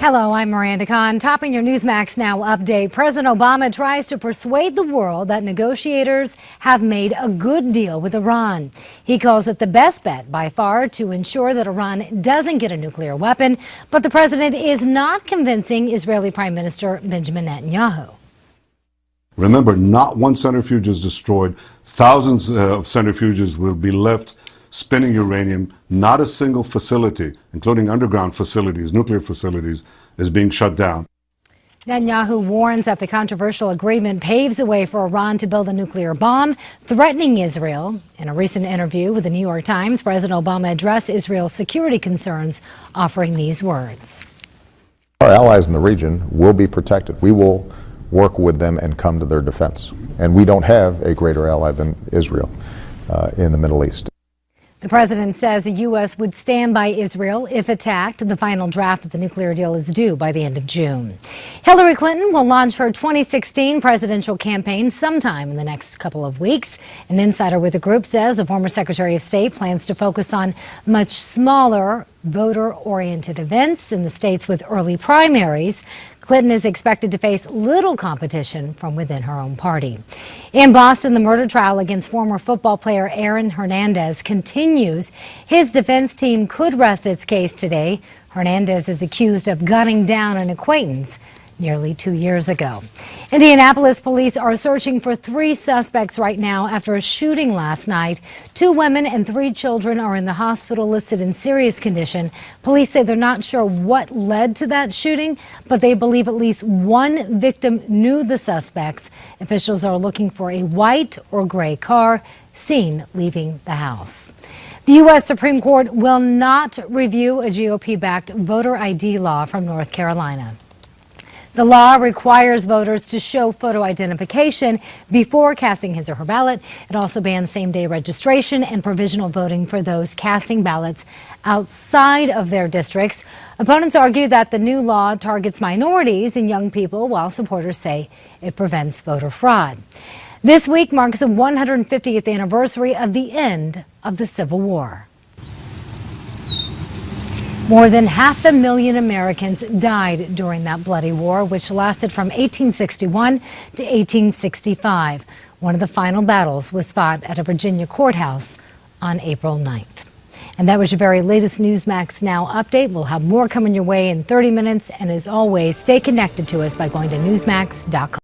Hello, I'm Miranda Khan. Topping your Newsmax Now update, President Obama tries to persuade the world that negotiators have made a good deal with Iran. He calls it the best bet by far to ensure that Iran doesn't get a nuclear weapon. But the president is not convincing Israeli Prime Minister Benjamin Netanyahu. Remember, not one centrifuge is destroyed. Thousands of centrifuges will be left spinning uranium. Not a single facility, including underground facilities, nuclear facilities, is being shut down. Netanyahu warns that the controversial agreement paves the way for Iran to build a nuclear bomb, threatening Israel. In a recent interview with the New York Times, President Obama addressed Israel's security concerns, offering these words. Our allies in the region will be protected. We will work with them and come to their defense. And we don't have a greater ally than Israel in the Middle East. The president says the U.S. would stand by Israel if attacked. The final draft of the nuclear deal is due by the end of June. Hillary Clinton will launch her 2016 presidential campaign sometime in the next couple of weeks. An insider with the group says the former Secretary of State plans to focus on much smaller, voter-oriented events in the states with early primaries. Clinton is expected to face little competition from within her own party. In Boston, the murder trial against former football player Aaron Hernandez continues. His defense team could rest its case today. Hernandez is accused of gunning down an acquaintance nearly 2 years ago. Indianapolis police are searching for 3 suspects right now after a shooting last night. 2 women and 3 children are in the hospital listed in serious condition. Police say they're not sure what led to that shooting, but they believe at least one victim knew the suspects. Officials are looking for a white or gray car seen leaving the house. The U.S. Supreme Court will not review a GOP-backed voter ID law from North Carolina. The law requires voters to show photo identification before casting his or her ballot. It also bans same-day registration and provisional voting for those casting ballots outside of their districts. Opponents argue that the new law targets minorities and young people, while supporters say it prevents voter fraud. This week marks the 150th anniversary of the end of the Civil War. More than 500,000 Americans died during that bloody war, which lasted from 1861 to 1865. One of the final battles was fought at a Virginia courthouse on April 9th. And that was your very latest Newsmax Now update. We'll have more coming your way in 30 minutes. And as always, stay connected to us by going to Newsmax.com.